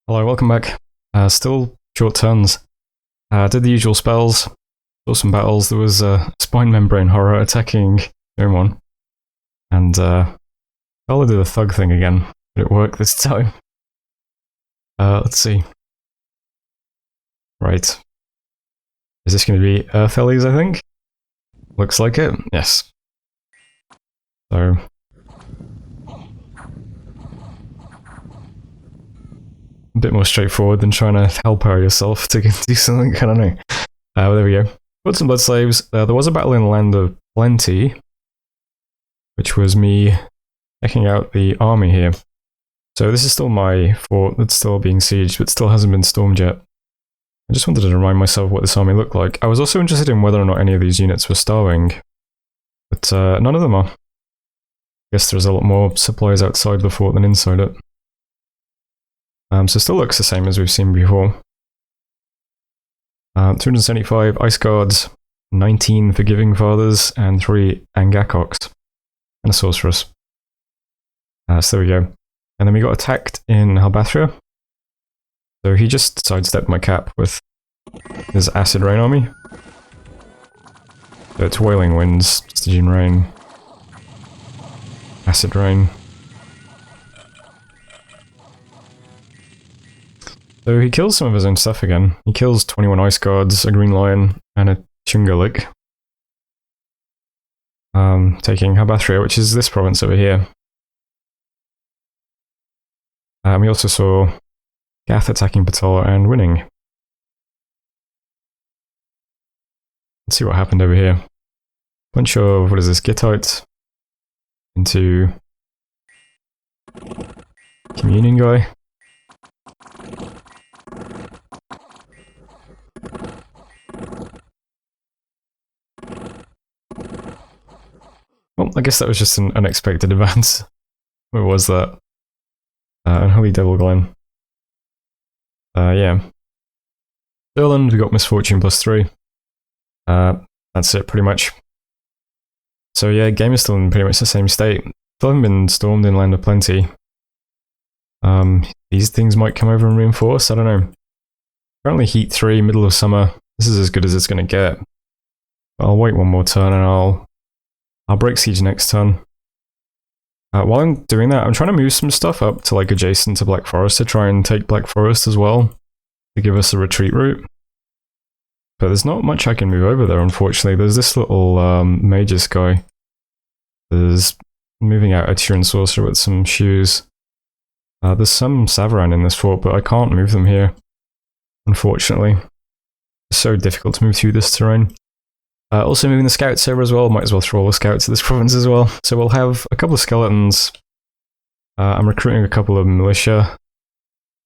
Hello, welcome back. Still short turns. Did the usual spells, saw some battles. There was a spine membrane horror attacking Omon. And I'll do the thug thing again, but it worked this time. Let's see. Right. Is this going to be Earth Ellies, I think? Looks like it. Yes. So... a bit more straightforward than trying to help out yourself to do something, I don't know. Well, there we go. Got some blood slaves. There was a battle in the Land of Plenty, which was me checking out the army here. So this is still my fort that's still being sieged, but still hasn't been stormed yet. I just wanted to remind myself what this army looked like. I was also interested in whether or not any of these units were starving, but none of them are. I guess there's a lot more supplies outside the fort than inside it. So still looks the same as we've seen before. 275 Ice Guards, 19 Forgiving Fathers, and 3 Angakoks, and a Sorceress. So there we go. And then we got attacked in Halbathria. So he just sidestepped my cap with his Acid Rain army. So it's Wailing Winds, Stygian Rain, Acid Rain. So he kills some of his own stuff again. He kills 21 Ice Guards, a Green Lion, and a Chungalik. Taking Halbathria, which is this province over here. We also saw Gath attacking Patola and winning. Let's see what happened over here. Bunch of, what is this, Gittites into Communion guy. Well, I guess that was just an unexpected advance. Where was that? Unholy Devil Glen. Yeah. Ireland, we got Misfortune +3. That's it, pretty much. So yeah, game is still in pretty much the same state. Still haven't been stormed in Land of Plenty. These things might come over and reinforce, I don't know. Currently Heat 3, middle of summer. This is as good as it's going to get. But I'll wait one more turn and I'll break siege next turn. While I'm doing that, I'm trying to move some stuff up to like adjacent to Black Forest to try and take Black Forest as well, to give us a retreat route. But there's not much I can move over there, unfortunately. There's this little Magus guy. There's moving out a Turin Sorcerer with some shoes. There's some Savaran in this fort, but I can't move them here, unfortunately. It's so difficult to move through this terrain. Also moving the scouts over as well, might as well throw all the scouts to this province as well. So we'll have a couple of skeletons. I'm recruiting a couple of militia,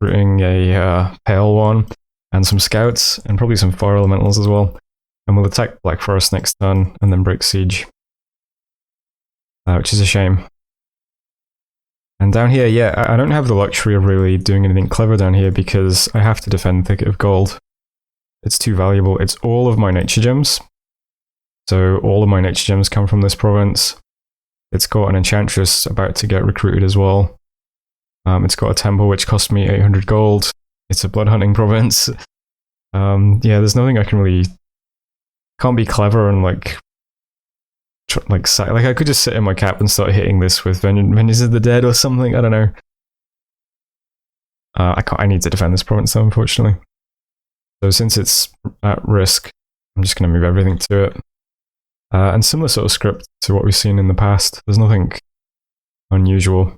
recruiting a pale one, and some scouts, and probably some fire elementals as well. And we'll attack Black Forest next turn, and then break siege. Which is a shame. And down here, yeah, I don't have the luxury of really doing anything clever down here because I have to defend Thicket of Gold. It's too valuable. It's all of my nature gems. So all of my nature gems come from this province. It's got an enchantress about to get recruited as well. It's got a temple which cost me 800 gold. It's a blood hunting province. Yeah, there's nothing I can really... Can't be clever and like I could just sit in my cap and start hitting this with Vengeance of the Dead or something. I don't know. I need to defend this province though, unfortunately. So since it's at risk, I'm just going to move everything to it. And similar sort of script to what we've seen in the past. There's nothing unusual.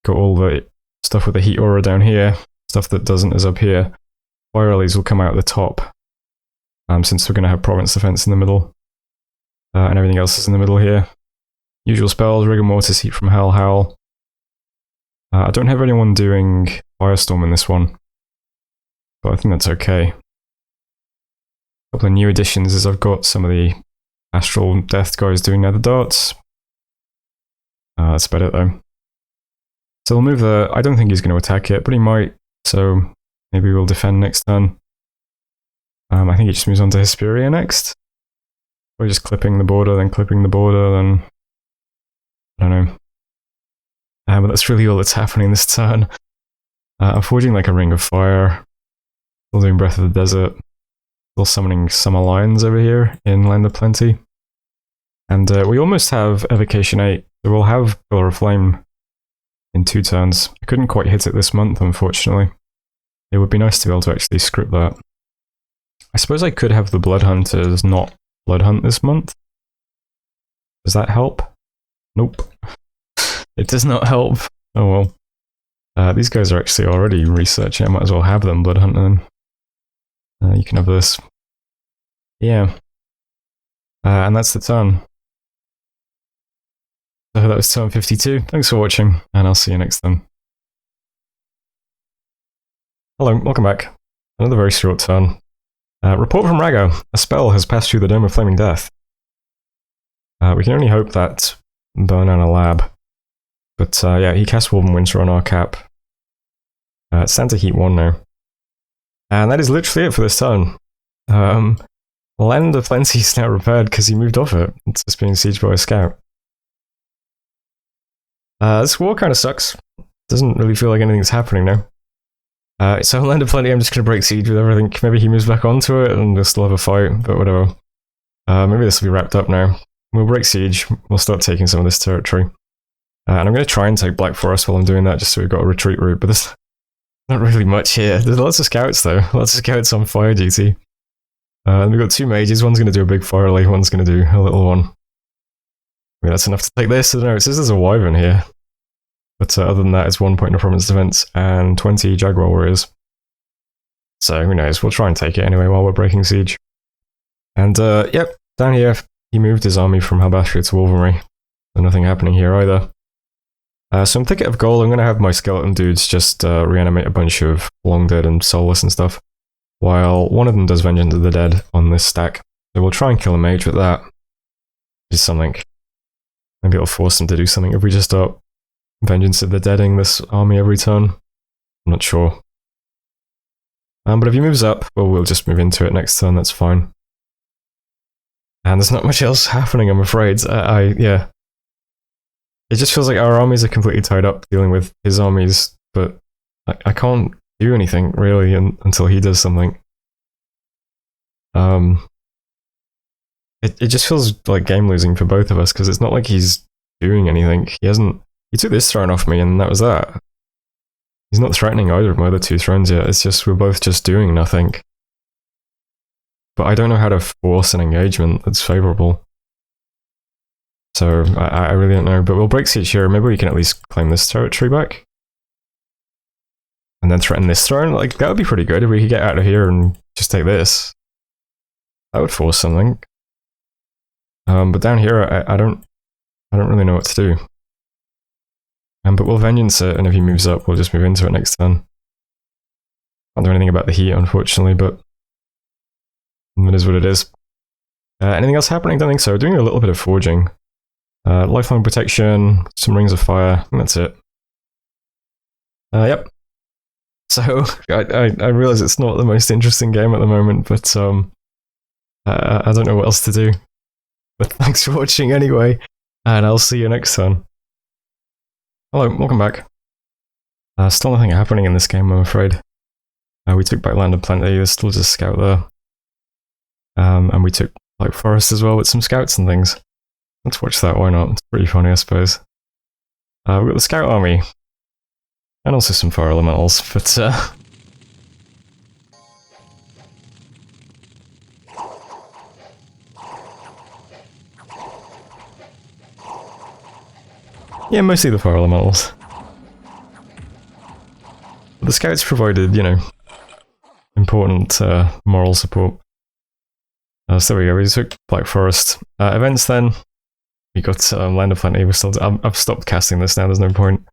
Got all the stuff with the heat aura down here. Stuff that doesn't is up here. Fire Ellies will come out the top. Since we're going to have province defense in the middle. And everything else is in the middle here. Usual spells, Rigor Mortis, Heat from Hell, Howl. I don't have anyone doing Firestorm in this one. But I think that's okay. A couple of new additions is I've got some of the Astral Death guys doing Nether Darts. That's about it though. So we'll move the... I don't think he's going to attack it, but he might. So maybe we'll defend next turn. I think he just moves on to Hesperia next. Or just clipping the border, then clipping the border, then... I don't know. But that's really all that's happening this turn. I'm forging like a ring of fire. Still doing Breath of the Desert. Still summoning Summer Lions over here in Land of Plenty. And we almost have Evocation 8, so we'll have Pillar of Flame in 2 turns. I couldn't quite hit it this month, unfortunately. It would be nice to be able to actually script that. I suppose I could have the Blood Hunters not Blood Hunt this month. Does that help? Nope. It does not help. Oh well. These guys are actually already researching. I might as well have them Blood Hunt then. You can have this. Yeah. And that's the turn. So that was turn 52. Thanks for watching, and I'll see you next time. Hello, welcome back. Another very short turn. Report from Ragha. A spell has passed through the Dome of Flaming Death. We can only hope that Banana Lab. But yeah, he cast Woven Winter on our cap. It's down to Heat 1 now. And that is literally it for this turn. Land of Plenty is now repaired because he moved off it. It's just being sieged by a scout. This war kind of sucks. Doesn't really feel like anything's happening now. So Land of Plenty, I'm just going to break siege with everything. Maybe he moves back onto it and we'll still have a fight, but whatever. Maybe this will be wrapped up now. We'll break siege. We'll start taking some of this territory. And I'm going to try and take Black Forest while I'm doing that, just so we've got a retreat route, but there's not really much here. There's lots of scouts though. Lots of scouts on fire duty. And we've got 2 mages. One's going to do a big fire relay, one's going to do a little one. I mean, that's enough to take this. I don't know, it says there's a wyvern here. But other than that, it's 1 point of performance defense and 20 Jaguar warriors. So who knows, we'll try and take it anyway while we're breaking siege. And yep, down here, he moved his army from Halbashir to Wolverine. So nothing happening here either. So in Thicket of Gold, I'm going to have my skeleton dudes just reanimate a bunch of Long Dead and Soulless and stuff. While one of them does Vengeance of the Dead on this stack. So we'll try and kill a mage with that. Just something. Maybe it'll force them to do something if we just start Vengeance of the Deading this army every turn. I'm not sure. But if he moves up, well, we'll just move into it next turn, that's fine. And there's not much else happening, I'm afraid. Yeah. It just feels like our armies are completely tied up dealing with his armies, but I can't do anything, really, until he does something. It just feels like game losing for both of us, because it's not like he's doing anything. He took this throne off me, and that was that. He's not threatening either of my other 2 thrones yet, it's just we're both just doing nothing. But I don't know how to force an engagement that's favourable. So, I really don't know, but we'll break siege here, maybe we can at least claim this territory back. And then threaten this throne, like, that would be pretty good if we could get out of here and just take this. That would force something. But down here, I don't really know what to do. But we'll Vengeance it, and if he moves up, we'll just move into it next turn. Can't do anything about the heat, unfortunately, but it is what it is. Anything else happening? Don't think so. Doing a little bit of forging. Lifeline protection, some rings of fire, and that's it. Yep. So, I realize it's not the most interesting game at the moment, but I don't know what else to do. But thanks for watching anyway, and I'll see you next time. Hello, welcome back. Still nothing happening in this game, I'm afraid. We took back Land of Plenty, there's still just a scout there. And we took Black Forest as well with some scouts and things. Let's watch that, why not? It's pretty funny, I suppose. We've got the scout army. And also some fire elementals, but yeah, mostly the fire elementals. But the scouts provided, you know, important moral support. So there we go, we took Black Forest. Events then. We got Land of Plenty, I've stopped casting this now, there's no point.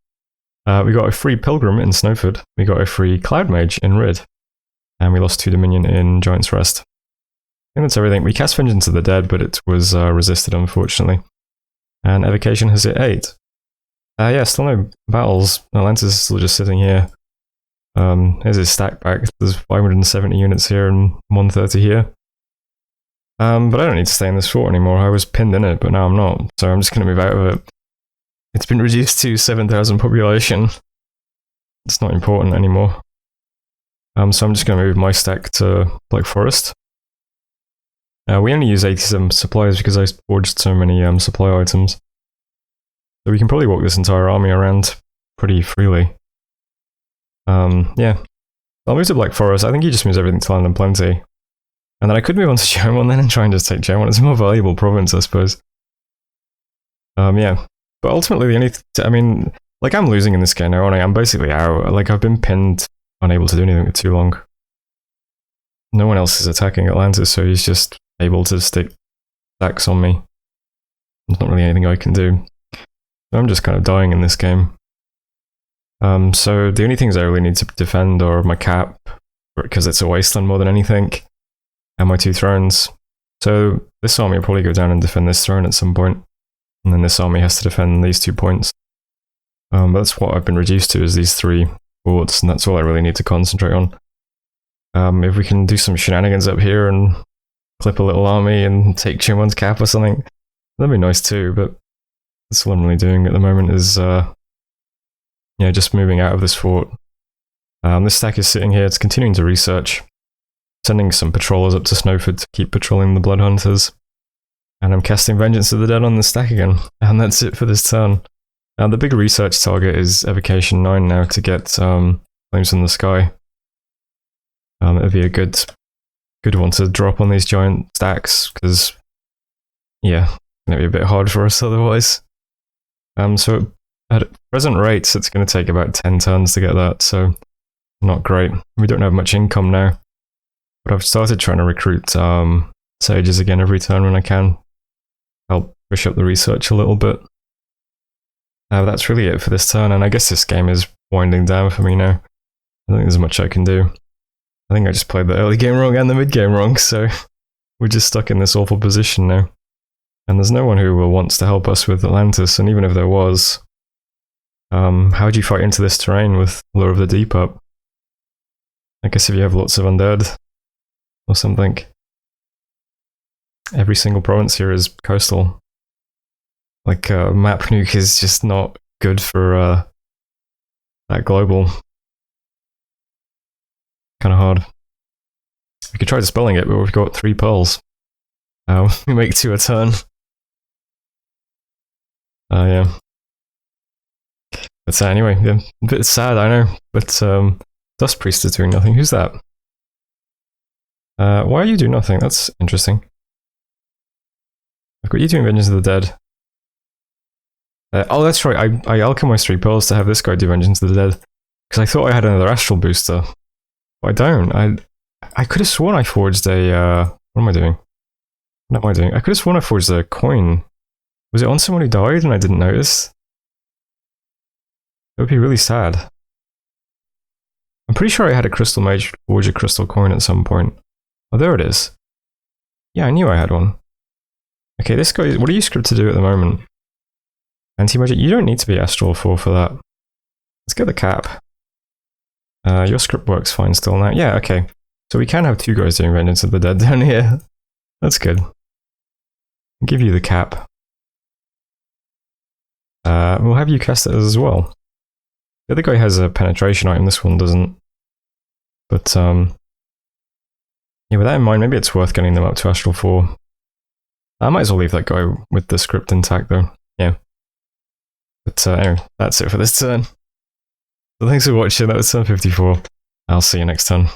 We got a free Pilgrim in Snowford. We got a free Cloud Mage in Rid. And we lost 2 Dominion in Giant's Rest. I think that's everything. We cast Vengeance of the Dead, but it was resisted, unfortunately. And Evocation has hit 8. Yeah, still no battles. Atlantis is still just sitting here. Here's his stack back. There's 570 units here and 130 here. But I don't need to stay in this fort anymore. I was pinned in it, but now I'm not. So I'm just going to move out of it. It's been reduced to 7,000 population. It's not important anymore. So I'm just going to move my stack to Black Forest. We only use 87 supplies because I forged so many supply items. So we can probably walk this entire army around pretty freely. Yeah. I'll move to Black Forest. I think he just moves everything to Land and Plenty. And then I could move on to Germon then and try and just take Germon. It's a more valuable province, I suppose. Yeah. But ultimately, the only... I mean, like, I'm losing in this game now, aren't I? I'm basically out. Like, I've been pinned, unable to do anything for too long. No one else is attacking Atlantis, so he's just able to stick stacks on me. There's not really anything I can do. So I'm just kind of dying in this game. So the only things I really need to defend are my cap, because it's a wasteland more than anything, and my 2 thrones. So this army will probably go down and defend this throne at some point, and then this army has to defend these 2 points. But that's what I've been reduced to, is these 3 forts, and that's all I really need to concentrate on. If we can do some shenanigans up here and clip a little army and take Chimon's cap or something, that'd be nice too, but that's all I'm really doing at the moment is yeah, just moving out of this fort. This stack is sitting here, it's continuing to research, sending some patrollers up to Snowford to keep patrolling the Blood Hunters. And I'm casting Vengeance of the Dead on the stack again, and that's it for this turn. Now the big research target is Evocation 9 now to get Flames in the Sky. It'd be a good one to drop on these giant stacks, because, yeah, it's going to be a bit hard for us otherwise. So at present rates, it's going to take about 10 turns to get that, so not great. We don't have much income now, but I've started trying to recruit sages again every turn when I can. Help push up the research a little bit. That's really it for this turn, and I guess this game is winding down for me now. I don't think there's much I can do. I think I just played the early game wrong and the mid game wrong, so we're just stuck in this awful position now. And there's no one who wants to help us with Atlantis, and even if there was, how would you fight into this terrain with Lure of the Deep up? I guess if you have lots of undead or something. Every single province here is coastal. Like, map nuke is just not good for that global. Kind of hard. We could try dispelling it, but we've got 3 pearls. We make 2 a turn. Yeah. But anyway, yeah, a bit sad, I know. But Dust Priest is doing nothing. Who's that? Why are you doing nothing? That's interesting. I've got you doing Vengeance of the Dead. Oh, that's right. I alchemized 3 pearls to have this guy do Vengeance of the Dead, because I thought I had another astral booster. But I don't. I could have sworn I forged a... what am I doing? What am I doing? I could have sworn I forged a coin. Was it on someone who died and I didn't notice? That would be really sad. I'm pretty sure I had a crystal mage forge a crystal coin at some point. Oh, there it is. Yeah, I knew I had one. Okay, this guy... What are you scripted to do at the moment? Anti-magic? You don't need to be Astral 4 for that. Let's get the cap. Your script works fine still now. Yeah, okay. So we can have 2 guys doing Vengeance of the Dead down here. That's good. I'll give you the cap. We'll have you cast it as well. The other guy has a penetration item, this one doesn't. But, yeah, with that in mind, maybe it's worth getting them up to Astral 4. I might as well leave that guy with the script intact though. Yeah. But anyway, that's it for this turn. So thanks for watching, that was turn 54. I'll see you next turn.